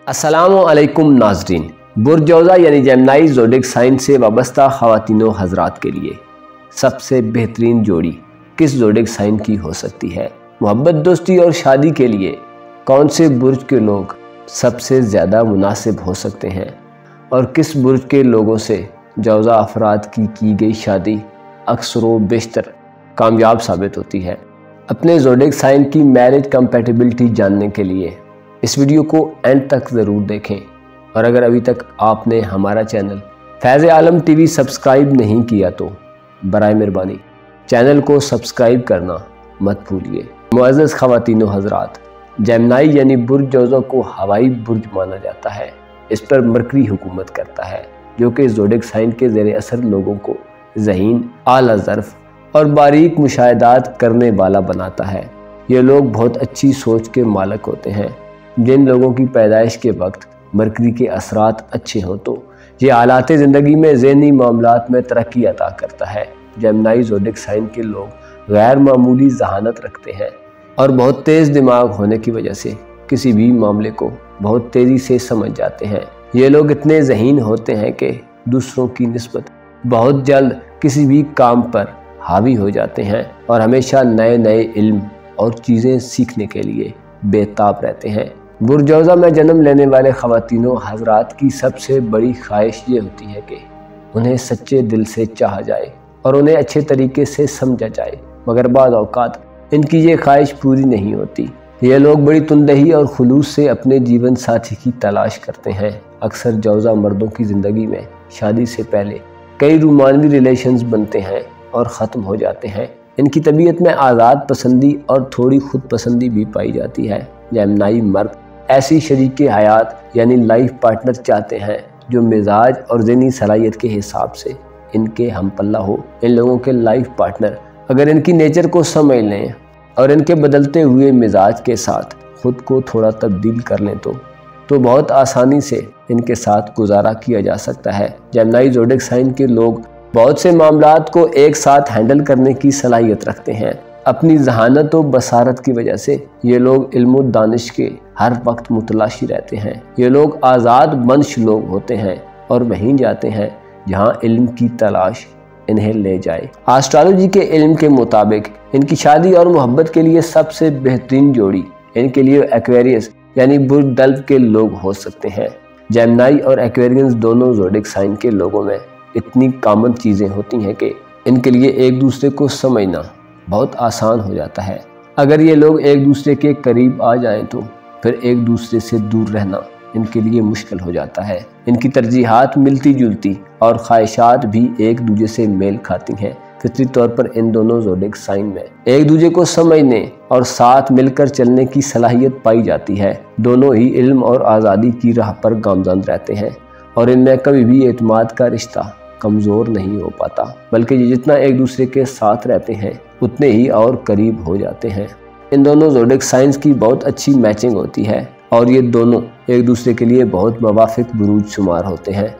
अस्सलाम वालेकुम नाज़रीन। बुर्ज जौज़ा यानी जेमिनी ज़ोडिक साइन से वाबस्ता ख़वातीनो हज़रात के लिए सबसे बेहतरीन जोड़ी किस ज़ोडिक साइन की हो सकती है? मोहब्बत, दोस्ती और शादी के लिए कौन से बुर्ज के लोग सबसे ज़्यादा मुनासिब हो सकते हैं और किस बुर्ज के लोगों से जौज़ा अफराद की गई शादी अक्सर व बेशतर कामयाब साबित होती है? अपने ज़ोडिक साइन की मैरिज कंपैटिबिलिटी जानने के लिए इस वीडियो को एंड तक ज़रूर देखें, और अगर अभी तक आपने हमारा चैनल फैज़ आलम टीवी सब्सक्राइब नहीं किया तो बराए मेहरबानी चैनल को सब्सक्राइब करना मत भूलिए। मुअज़्ज़ज़ ख़वातीनो हज़रात, जेमिनी यानी बुर्ज जौज़ा को हवाई बुर्ज माना जाता है। इस पर मरकरी हुकूमत करता है, जो कि ज़ोडिक साइन के ज़ेर असर लोगों को ज़हीन, आला ज़र्फ़ और बारीक मुशाहिदात करने वाला बनाता है। ये लोग बहुत अच्छी सोच के मालिक होते हैं। जिन लोगों की पैदाइश के वक्त मरकरी के असरात अच्छे हों तो ये हालात ज़िंदगी में ज़हनी मामलात में तरक्की अता करता है। जेमिनी ज़ोडिक साइन के लोग गैर मामूली ज़हानत रखते हैं और बहुत तेज़ दिमाग होने की वजह से किसी भी मामले को बहुत तेज़ी से समझ जाते हैं। ये लोग इतने ज़हीन होते हैं कि दूसरों की निस्बत बहुत जल्द किसी भी काम पर हावी हो जाते हैं और हमेशा नए नए इल्म और चीज़ें सीखने के लिए बेताब रहते हैं। बुर्ज जौज़ा में जन्म लेने वाले ख़वातीनो हज़रात की सबसे बड़ी ख्वाहिश ये होती है कि उन्हें सच्चे दिल से चाहा जाए और उन्हें अच्छे तरीके से समझा जाए, मगर बाद औक़ात इनकी ये ख्वाहिश पूरी नहीं होती। ये लोग बड़ी तुंदही और खुलूस से अपने जीवन साथी की तलाश करते हैं। अक्सर जौज़ा मर्दों की ज़िंदगी में शादी से पहले कई रोमानवी रिलेशंस बनते हैं और ख़त्म हो जाते हैं। इनकी तबीयत में आज़ाद पसंदी और थोड़ी खुद पसंदी भी पाई जाती है। जेमिनी मर्द ऐसी शरीक हयात यानी लाइफ पार्टनर चाहते हैं जो मिजाज और ज़हनी सलाहियत के हिसाब से इनके हम पल्ला हो। इन लोगों के लाइफ पार्टनर अगर इनकी नेचर को समझ लें और इनके बदलते हुए मिजाज के साथ ख़ुद को थोड़ा तब्दील कर लें तो बहुत आसानी से इनके साथ गुजारा किया जा सकता है। जेमिनी ज़ोडिक साइन के लोग बहुत से मामलात को एक साथ हैंडल करने की सलाहियत रखते हैं। अपनी जहानत और बसारत की वजह से ये लोग इल्म और दानिश के हर वक्त मुतलाशी रहते हैं। ये लोग आज़ाद मंश लोग होते हैं और वहीं जाते हैं जहाँ इल्म की तलाश इन्हें ले जाए। एस्ट्रोलॉजी के इल्म के मुताबिक इनकी शादी और मोहब्बत के लिए सबसे बेहतरीन जोड़ी इनके लिए एक्वेरियस यानी बुर्ज डल्फ के लोग हो सकते हैं। जेमिनी और एक्वेरियस दोनों ज़ोडिक साइन के लोगों में इतनी कॉमन चीज़ें होती हैं कि इनके लिए एक दूसरे को समझना बहुत आसान हो जाता है। अगर ये लोग एक दूसरे के करीब आ जाएं तो फिर एक दूसरे से दूर रहना इनके लिए मुश्किल हो जाता है। इनकी तरजीहात मिलती जुलती और ख्वाहिशात भी एक दूसरे से मेल खाती हैं। फितरी तौर पर इन दोनों ज़ोडिक साइन में एक दूसरे को समझने और साथ मिलकर चलने की सलाहियत पाई जाती है। दोनों ही इल्म और आज़ादी की राह पर गामज़न रहते हैं और इनमें कभी भी एतमाद का रिश्ता कमज़ोर नहीं हो पाता, बल्कि ये जितना एक दूसरे के साथ रहते हैं उतने ही और करीब हो जाते हैं। इन दोनों ज़ोडिक साइंस की बहुत अच्छी मैचिंग होती है और ये दोनों एक दूसरे के लिए बहुत मुवाफिक बुरूज शुमार होते हैं।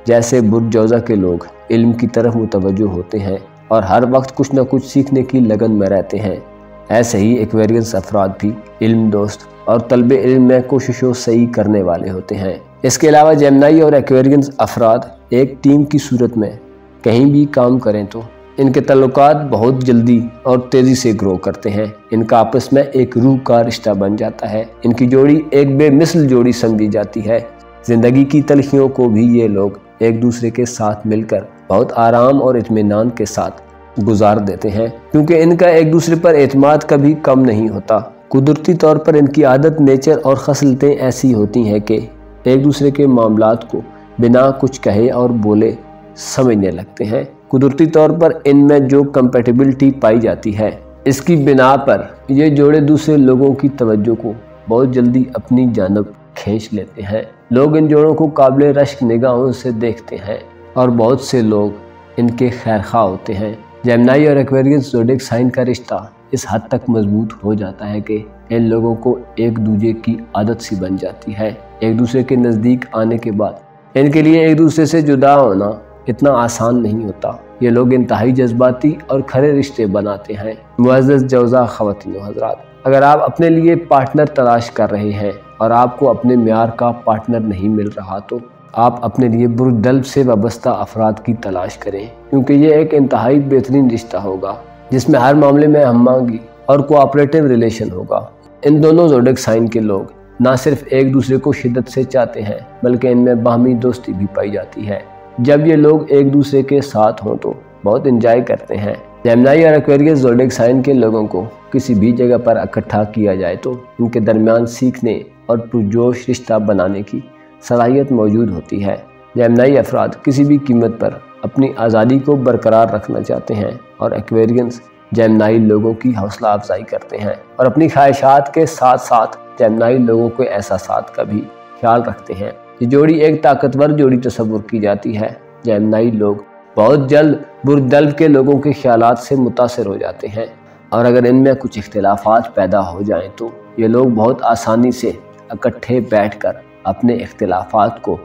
जैसे बुर्ज जौज़ा के लोग इल्म की तरफ मुतवज्जो होते हैं और हर वक्त कुछ न कुछ सीखने की लगन में रहते हैं, ऐसे ही एक्वेरियस अफराद भी इल्म दोस्त और तलबे इल्म में कोशिशों सही करने वाले होते हैं। इसके अलावा जेमिनी और एक्वेरियस अफराद एक टीम की सूरत में कहीं भी काम करें तो इनके तल्लुकात बहुत जल्दी और तेज़ी से ग्रो करते हैं। इनका आपस में एक रूह का रिश्ता बन जाता है। इनकी जोड़ी एक बेमिसल जोड़ी समझी जाती है। ज़िंदगी की तलखियों को भी ये लोग एक दूसरे के साथ मिलकर बहुत आराम और इत्मीनान के साथ गुजार देते हैं, क्योंकि इनका एक दूसरे पर एतमाद कभी कम नहीं होता। कुदरती तौर पर इनकी आदत, नेचर और खसलतें ऐसी होती हैं कि एक दूसरे के मामलात को बिना कुछ कहे और बोले समझने लगते हैं। कुदरती तौर पर इनमें जो कंपैटिबिलिटी पाई जाती है, इसकी बिना पर ये जोड़े दूसरे लोगों की तवज्जो को बहुत जल्दी अपनी जानब खींच लेते हैं। लोग इन जोड़ों को काबिल रश्क निगाहों से देखते हैं और बहुत से लोग इनके खैरखा होते हैं। जेमिनी और एक्वेरियस ज़ोडिक साइन का रिश्ता इस हद तक मजबूत हो जाता है कि इन लोगों को एक दूसरे की आदत सी बन जाती है। एक दूसरे के नज़दीक आने के बाद इनके लिए एक दूसरे से जुदा होना इतना आसान नहीं होता। ये लोग इंतहाई जज्बाती और खरे रिश्ते बनाते हैं। मुअज़्ज़ज़ जौज़ा ख़वातीनो हज़रात, اگر آپ اپنے لیے پارٹنر تلاش کر رہے ہیں اور آپ کو اپنے معیار کا پارٹنر نہیں مل رہا تو آپ اپنے لیے برج سے وابستہ افراد کی تلاش کریں، کیونکہ یہ ایک انتہائی بہترین رشتہ ہوگا جس میں ہر معاملے میں ہم آہنگی اور کوآپریٹو ریلیشن ہوگا۔ ان دونوں زوڈک سائن کے لوگ نہ صرف ایک دوسرے کو شدت سے چاہتے ہیں بلکہ ان میں باہمی دوستی بھی پائی جاتی ہے۔ جب یہ لوگ ایک دوسرے کے ساتھ ہوں تو بہت انجوائے کرتے ہیں۔ جیمنائی اور ایکویریس زوڈک سائن کے لوگوں کو کسی بھی جگہ پر اکٹھا کیا جائے تو ان کے درمیان سیکھنے اور پرجوش رشتہ بنانے کی صلاحیت موجود ہوتی ہے۔ جیمنائی افراد کسی بھی قیمت پر اپنی آزادی کو برقرار رکھنا چاہتے ہیں اور ایکویرینس جیمنائی لوگوں کی حوصلہ افزائی کرتے ہیں اور اپنی خواہشات کے ساتھ ساتھ جیمنائی لوگوں کے احساسات کا بھی خیال رکھتے ہیں۔ یہ جوڑی ایک طاقتور جوڑی تصور کی جاتی ہے۔ جیمنائی لوگ بہت جلد برج کے لوگوں کے خیالات سے متاثر ہو جاتے ہیں اور اگر ان میں کچھ اختلافات پیدا ہو جائیں تو یہ لوگ بہت آسانی سے اکٹھے بیٹھ کر اپنے اختلافات کو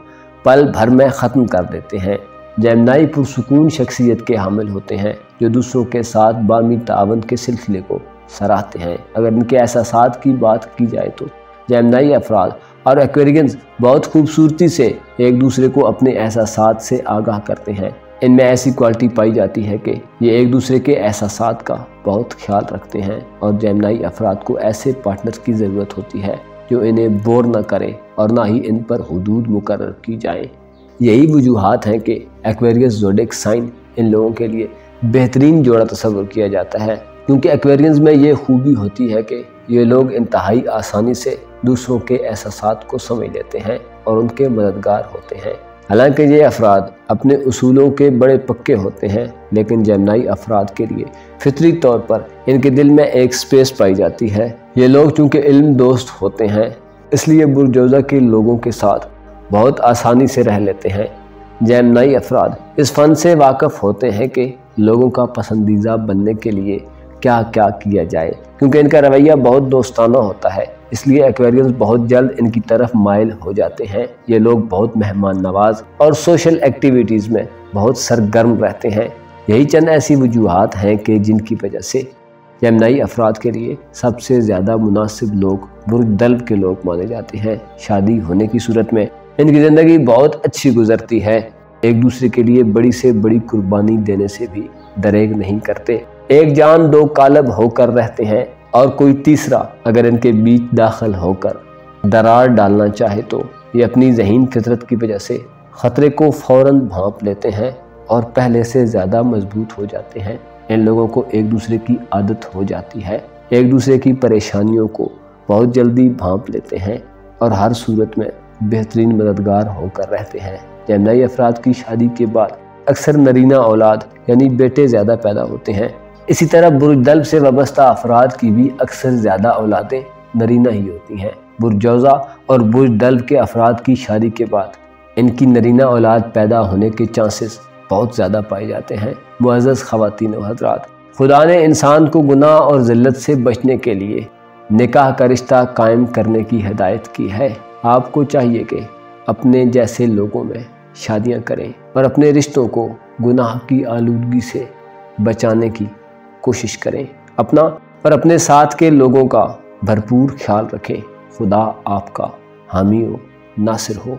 پل بھر میں ختم کر دیتے ہیں۔ جیمنائی پرسکون شخصیت کے حامل ہوتے ہیں جو دوسروں کے ساتھ باہمی تعاون کے سلسلے کو سراہتے ہیں۔ اگر ان کے احساسات کی بات کی جائے تو جیمنائی افراد اور ایکویرینس بہت خوبصورتی سے ایک دوسرے کو اپنے احساسات سے آگاہ کرتے ہیں۔ ان میں ایسی کوالٹی پائی جاتی ہے کہ یہ ایک دوسرے کے احساسات کا بہت خیال رکھتے ہیں اور جیمنائی افراد کو ایسے پارٹنر کی ضرورت ہوتی ہے جو انہیں بور نہ کرے اور نہ ہی ان پر حدود مقرر کی جائیں۔ یہی وجوہات ہیں کہ ایکویریس زوڈک سائن ان لوگوں کے لیے بہترین جوڑا تصور کیا جاتا ہے، کیونکہ ایکویرینس میں یہ خوبی ہوتی ہے کہ یہ لوگ انتہائی آسانی سے دوسروں کے احساسات کو سمجھ لیتے ہیں اور ان کے مددگار ہوتے ہیں۔ حالانکہ یہ افراد اپنے اصولوں کے بڑے پکے ہوتے ہیں، لیکن جیمنائی افراد کے لیے فطری طور پر ان کے دل میں ایک سپیس پائی جاتی ہے۔ یہ لوگ چونکہ علم دوست ہوتے ہیں اس لیے برج کے لوگوں کے ساتھ بہت آسانی سے رہ لیتے ہیں۔ جیمنائی افراد اس فن سے واقف ہوتے ہیں کہ لوگوں کا پسندیدہ بننے کے لیے کیا کیا کیا جائے، کیونکہ ان کا رویہ بہت دوستانہ ہوتا ہے، اس لیے ایکویرینس بہت جلد ان کی طرف مائل ہو جاتے ہیں۔ یہ لوگ بہت مہمان نواز اور سوشل ایکٹیویٹیز میں بہت سرگرم رہتے ہیں۔ یہی چند ایسی وجوہات ہیں کہ جن کی وجہ سے جیمنائی افراد کے لیے سب سے زیادہ مناسب لوگ برج کے لوگ مانے جاتے ہیں۔ شادی ہونے کی صورت میں ان کی زندگی بہت اچھی گزرتی ہے، ایک دوسرے کے لیے بڑی سے بڑی قربانی دینے سے بھی دریغ نہیں کرتے، ایک جان دو قالب ہو کر رہتے ہیں اور کوئی تیسرا اگر ان کے بیچ داخل ہو کر درار ڈالنا چاہے تو یہ اپنی ذہین فطرت کی وجہ سے خطرے کو فوراً بھانپ لیتے ہیں اور پہلے سے زیادہ مضبوط ہو جاتے ہیں۔ ان لوگوں کو ایک دوسرے کی عادت ہو جاتی ہے، ایک دوسرے کی پریشانیوں کو بہت جلدی بھانپ لیتے ہیں اور ہر صورت میں بہترین مددگار ہو کر رہتے ہیں۔ جیمنائی افراد کی شادی کے بعد اکثر نرینہ اولاد یعنی بیٹے زیادہ پیدا ہوتے ہیں۔ اسی طرح برج سے وابستہ افراد کی بھی اکثر زیادہ اولادیں نرینہ ہی ہوتی ہیں۔ برج اور برج کے افراد کی شادی کے بعد ان کی نرینہ اولاد پیدا ہونے کے چانسز بہت زیادہ پائے جاتے ہیں۔ معزز خواتین و حضرات، خدا نے انسان کو گناہ اور ذلت سے بچنے کے لیے نکاح کا رشتہ قائم کرنے کی ہدایت کی ہے۔ آپ کو چاہیے کہ اپنے جیسے لوگوں میں شادیاں کریں اور اپنے رشتوں کو گناہ کی آلودگی سے بچانے کی کوشش کریں۔ اپنا اور اپنے ساتھ کے لوگوں کا بھرپور خیال رکھیں۔ خدا آپ کا حامی و ناصر ہو۔